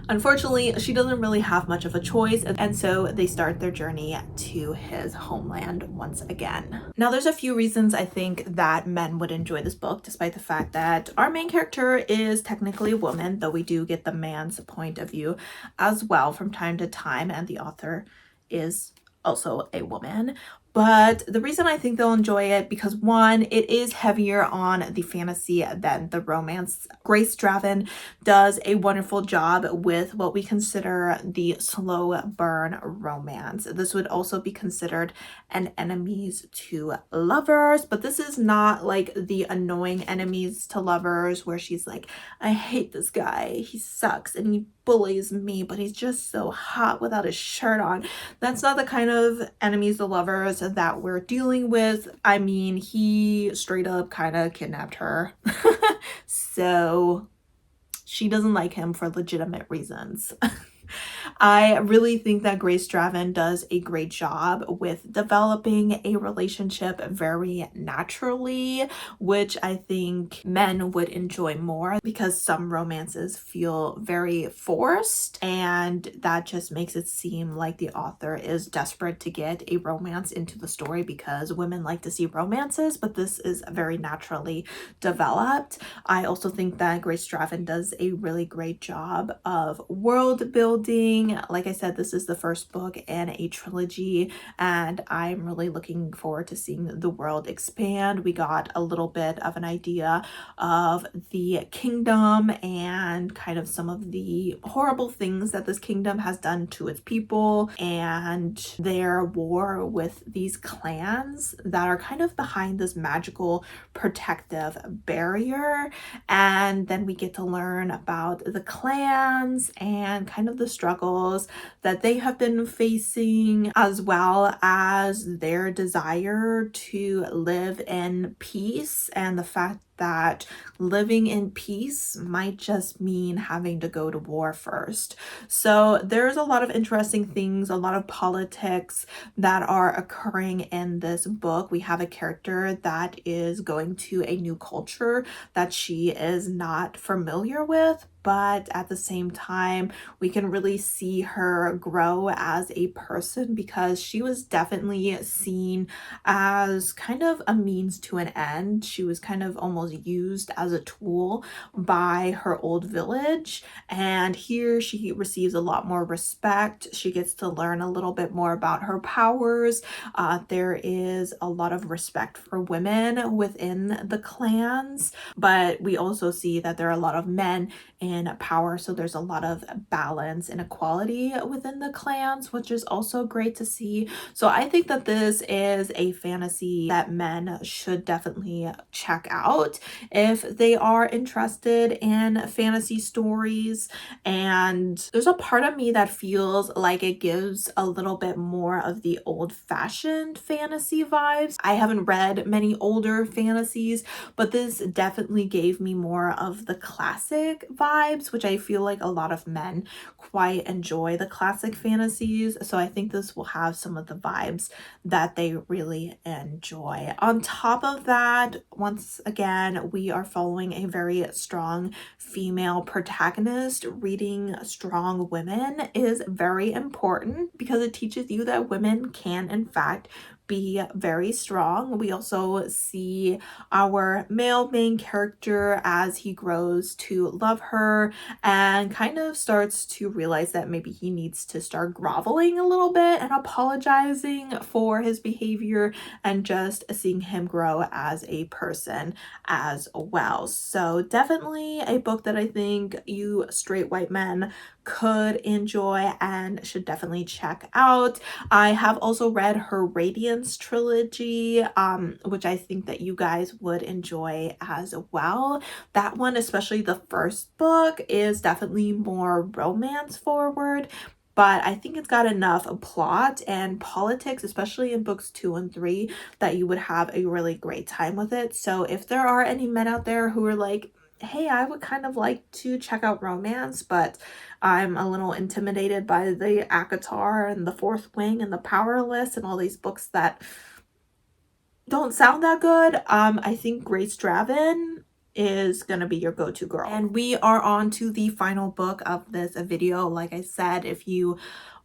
unfortunately, she doesn't really have much of a choice, and so they start their journey to his homeland once again. Now, there's a few reasons I think that men would enjoy this book, despite the fact that our main character is technically a woman, though we do get the man's point of view as well from time to time, and the author is also a woman. But the reason I think they'll enjoy it, because one, it is heavier on the fantasy than the romance. Grace Draven does a wonderful job with what we consider the slow burn romance. This would also be considered an enemies to lovers, but this is not like the annoying enemies to lovers where she's like, I hate this guy, he sucks and he bullies me, but he's just so hot without his shirt on. That's not the kind of enemies to lovers that we're dealing with. I mean, he straight up kind of kidnapped her. So she doesn't like him for legitimate reasons. I really think that Grace Draven does a great job with developing a relationship very naturally, which I think men would enjoy more because some romances feel very forced, and that just makes it seem like the author is desperate to get a romance into the story because women like to see romances, but this is very naturally developed. I also think that Grace Draven does a really great job of world building. Like I said, this is the first book in a trilogy, and I'm really looking forward to seeing the world expand. We got a little bit of an idea of the kingdom and kind of some of the horrible things that this kingdom has done to its people and their war with these clans that are kind of behind this magical protective barrier. And then we get to learn about the clans and kind of the struggles that they have been facing, as well as their desire to live in peace and the fact that living in peace might just mean having to go to war first. So there's a lot of interesting things, a lot of politics that are occurring in this book. We have a character that is going to a new culture that she is not familiar with, but at the same time, we can really see her grow as a person because she was definitely seen as kind of a means to an end. She was kind of almost used as a tool by her old village, and here she receives a lot more respect. She gets to learn a little bit more about her powers. There is a lot of respect for women within the clans, but we also see that there are a lot of men in power, so there's a lot of balance and equality within the clans, which is also great to see. So I think that this is a fantasy that men should definitely check out if they are interested in fantasy stories. And there's a part of me that feels like it gives a little bit more of the old-fashioned fantasy vibes. I haven't read many older fantasies, but this definitely gave me more of the classic vibes, which I feel like a lot of men quite enjoy the classic fantasies. So I think this will have some of the vibes that they really enjoy. On top of that, once again, we are following a very strong female protagonist. Reading strong women is very important because it teaches you that women can, in fact, be very strong. We also see our male main character as he grows to love her and kind of starts to realize that maybe he needs to start groveling a little bit and apologizing for his behavior, and just seeing him grow as a person as well. So definitely a book that I think you straight white men could enjoy and should definitely check out. I have also read her Radiance trilogy, which I think that you guys would enjoy as well. That one, especially the first book, is definitely more romance forward, but I think it's got enough plot and politics, especially in books 2 and 3, that you would have a really great time with it. So if there are any men out there who are like, hey, I would kind of like to check out romance, but I'm a little intimidated by the ACOTAR and the Fourth Wing and the Powerless and all these books that don't sound that good, I think Grace Draven is gonna be your go-to girl. And we are on to the final book of this video. Like I said, if you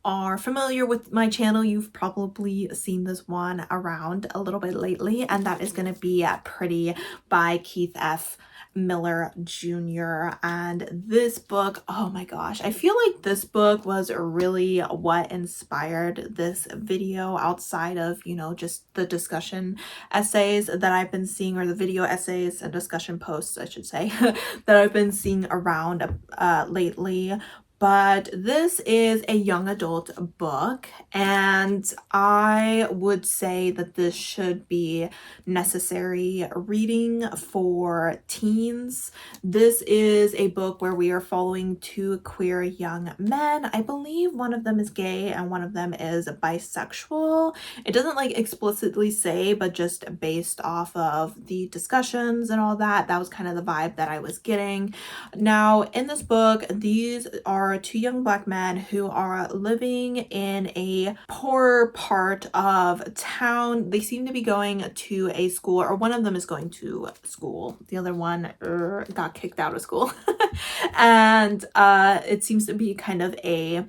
are familiar with my channel, you've probably seen this one around a little bit lately, and that is going to be Pretty by Keith F. Miller Jr. And this book, oh my gosh, I feel like this book was really what inspired this video, outside of, you know, just the discussion essays that I've been seeing, or the video essays and discussion posts, I should say, that I've been seeing around lately. But this is a young adult book, and I would say that this should be necessary reading for teens. This is a book where we are following two queer young men. I believe one of them is gay and one of them is bisexual. It doesn't like explicitly say, but just based off of the discussions and all that, that was kind of the vibe that I was getting. Now, in this book, these are two young black men who are living in a poor part of town. They seem to be going to a school, or one of them is going to school. The other one got kicked out of school. And it seems to be kind of a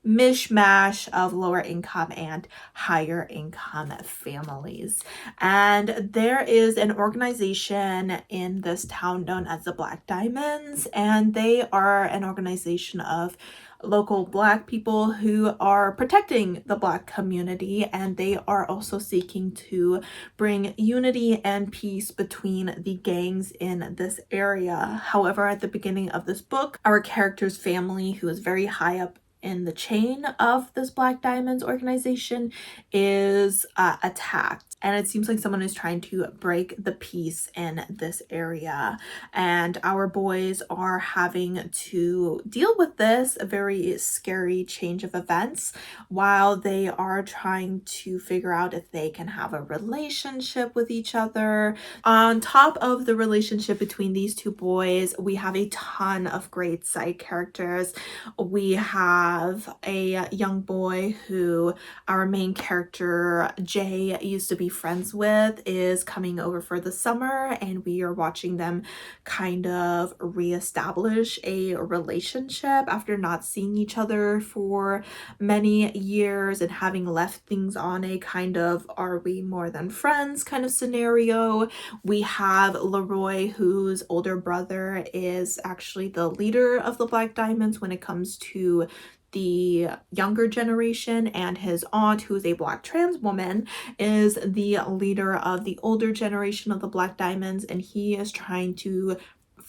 mishmash of lower income and higher income families. And there is an organization in this town known as the Black Diamonds, and they are an organization of local black people who are protecting the black community, and they are also seeking to bring unity and peace between the gangs in this area. However, at the beginning of this book, our character's family, who is very high up in the chain of this Black Diamonds organization, is attacked. And it seems like someone is trying to break the peace in this area. And our boys are having to deal with this very scary change of events while they are trying to figure out if they can have a relationship with each other. On top of the relationship between these two boys, we have a ton of great side characters. We have a young boy who our main character, Jay, used to be friends with, is coming over for the summer, and we are watching them kind of reestablish a relationship after not seeing each other for many years and having left things on a kind of are we more than friends kind of scenario. We have Leroy, whose older brother is actually the leader of the Black Diamonds when it comes to the younger generation, and his aunt, who is a black trans woman, is the leader of the older generation of the Black Diamonds, and he is trying to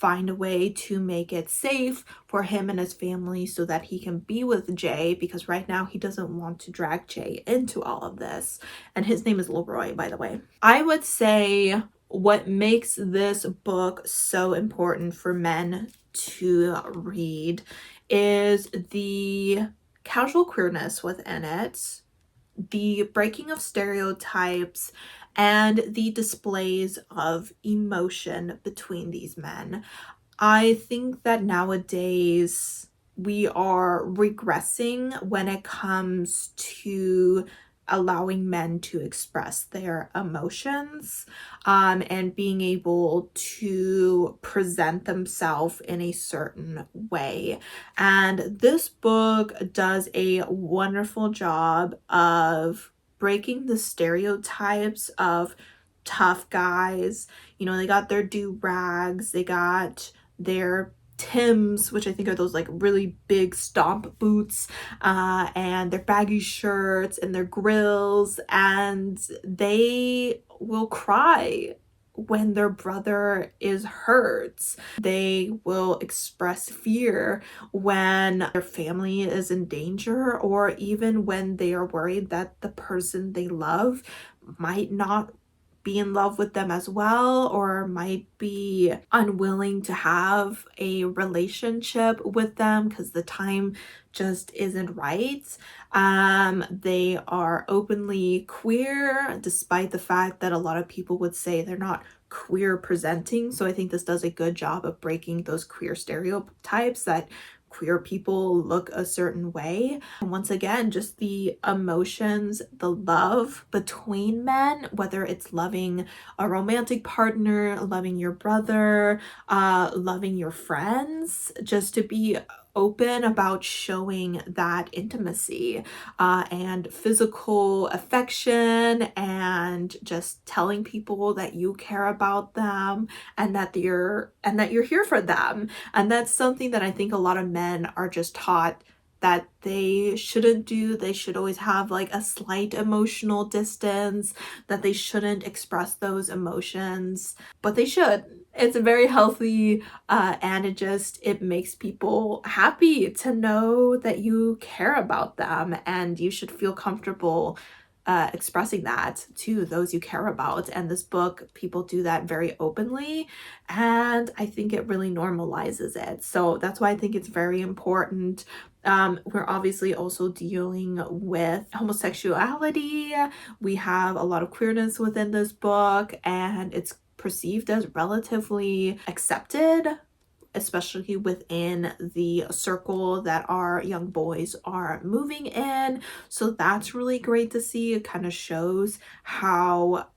find a way to make it safe for him and his family so that he can be with Jay, because right now he doesn't want to drag Jay into all of this. And his name is Leroy, by the way. I would say what makes this book so important for men to read is the casual queerness within it, the breaking of stereotypes, and the displays of emotion between these men. I think that nowadays we are regressing when it comes to allowing men to express their emotions, and being able to present themselves in a certain way. And this book does a wonderful job of breaking the stereotypes of tough guys. You know, they got their do-rags, they got their Tims, which I think are those like really big stomp boots, and their baggy shirts and their grills, and they will cry when their brother is hurt. They will express fear when their family is in danger, or even when they are worried that the person they love might not be in love with them as well, or might be unwilling to have a relationship with them because the time just isn't right. They are openly queer, despite the fact that a lot of people would say they're not queer presenting. So I think this does a good job of breaking those queer stereotypes that queer people look a certain way. And once again, just the emotions, the love between men, whether it's loving a romantic partner, loving your brother, loving your friends, just to be open about showing that intimacy, and physical affection, and just telling people that you care about them and that you're here for them. And that's something that I think a lot of men are just taught that they shouldn't do. They should always have like a slight emotional distance, that they shouldn't express those emotions, but they should. It's very healthy, and it makes people happy to know that you care about them, and you should feel comfortable expressing that to those you care about. And this book, people do that very openly, and I think it really normalizes it. So that's why I think it's very important. We're obviously also dealing with homosexuality. We have a lot of queerness within this book, and it's perceived as relatively accepted, especially within the circle that our young boys are moving in. So that's really great to see. It kind of shows how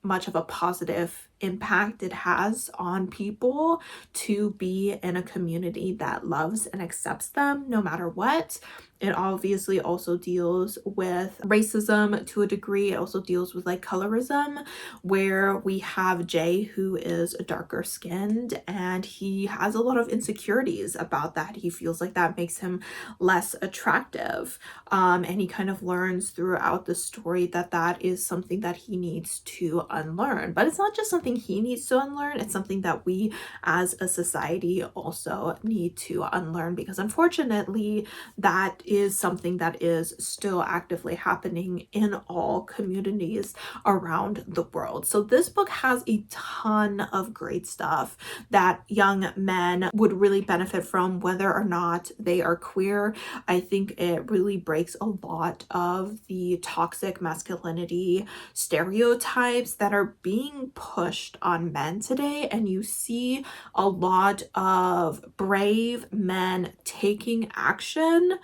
much of a positive impact it has on people to be in a community that loves and accepts them no matter what. It obviously also deals with racism to a degree. It also deals with like colorism, where we have Jay, who is darker skinned, and he has a lot of insecurities about that. He feels like that makes him less attractive. And he kind of learns throughout the story that that is something that he needs to unlearn. But it's not just something he needs to unlearn, it's something that we as a society also need to unlearn, because unfortunately that is something that is still actively happening in all communities around the world. So this book has a ton of great stuff that young men would really benefit from, whether or not they are queer. I think it really breaks a lot of the toxic masculinity stereotypes that are being pushed on men today, and you see a lot of brave men taking action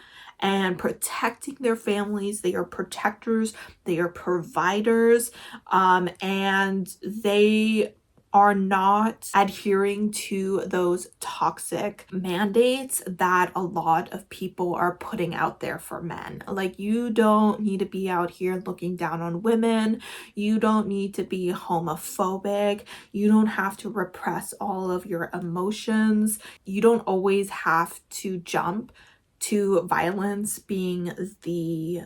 and protecting their families. They are protectors, they are providers, and they are not adhering to those toxic mandates that a lot of people are putting out there for men. Like, you don't need to be out here looking down on women. You don't need to be homophobic. You don't have to repress all of your emotions. You don't always have to jump to violence being the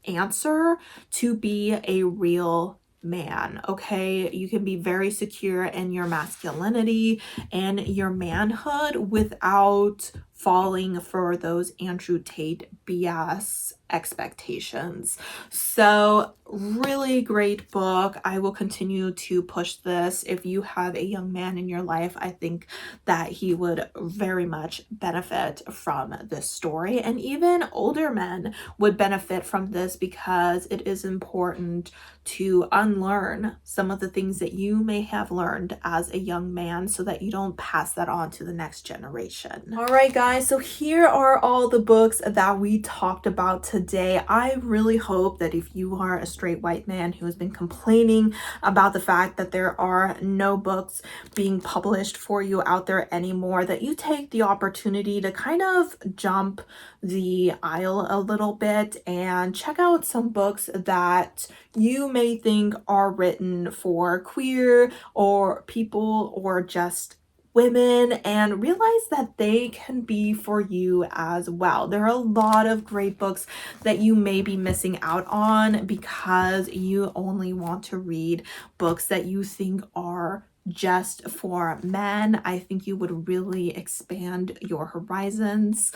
answer to be a real man, okay? You can be very secure in your masculinity and your manhood without falling for those Andrew Tate BS expectations. So really great book. I will continue to push this. If you have a young man in your life, I think that he would very much benefit from this story, and even older men would benefit from this because it is important to unlearn some of the things that you may have learned as a young man so that you don't pass that on to the next generation. All right, guys, so here are all the books that we talked about today. I really hope that if you are a straight white man who has been complaining about the fact that there are no books being published for you out there anymore, that you take the opportunity to kind of jump the aisle a little bit and check out some books that you may think are written for queer or people or just women, and realize that they can be for you as well. There are a lot of great books that you may be missing out on because you only want to read books that you think are just for men. I think you would really expand your horizons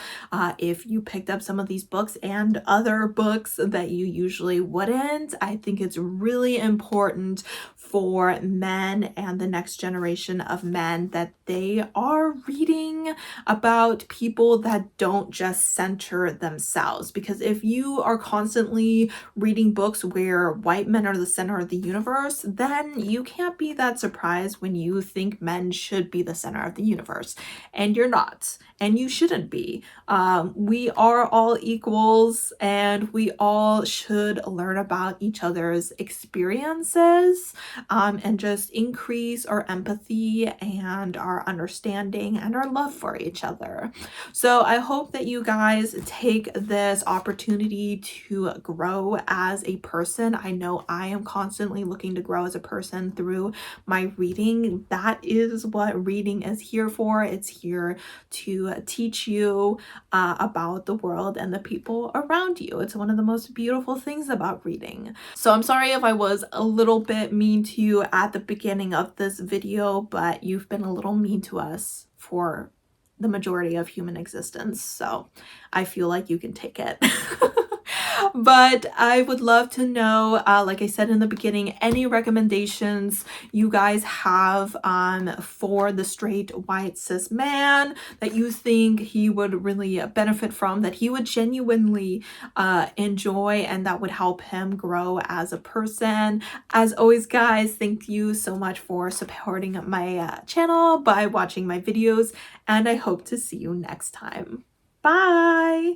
if you picked up some of these books and other books that you usually wouldn't. I think it's really important for men and the next generation of men that they are reading about people that don't just center themselves. Because if you are constantly reading books where white men are the center of the universe, then you can't be that surprised when you think men should be the center of the universe. And you're not, and you shouldn't be. We are all equals, and we all should learn about each other's experiences and just increase our empathy and our understanding and our love for each other. So I hope that you guys take this opportunity to grow as a person. I know I am constantly looking to grow as a person through my reading. That is what reading is here for. It's here to teach you about the world and the people around you. It's one of the most beautiful things about reading. So I'm sorry if I was a little bit mean to you at the beginning of this video, but you've been a little mean to us for the majority of human existence, so I feel like you can take it. But I would love to know, like I said in the beginning, any recommendations you guys have for the straight white cis man that you think he would really benefit from, that he would genuinely enjoy, and that would help him grow as a person. As always, guys, thank you so much for supporting my channel by watching my videos, and I hope to see you next time. Bye!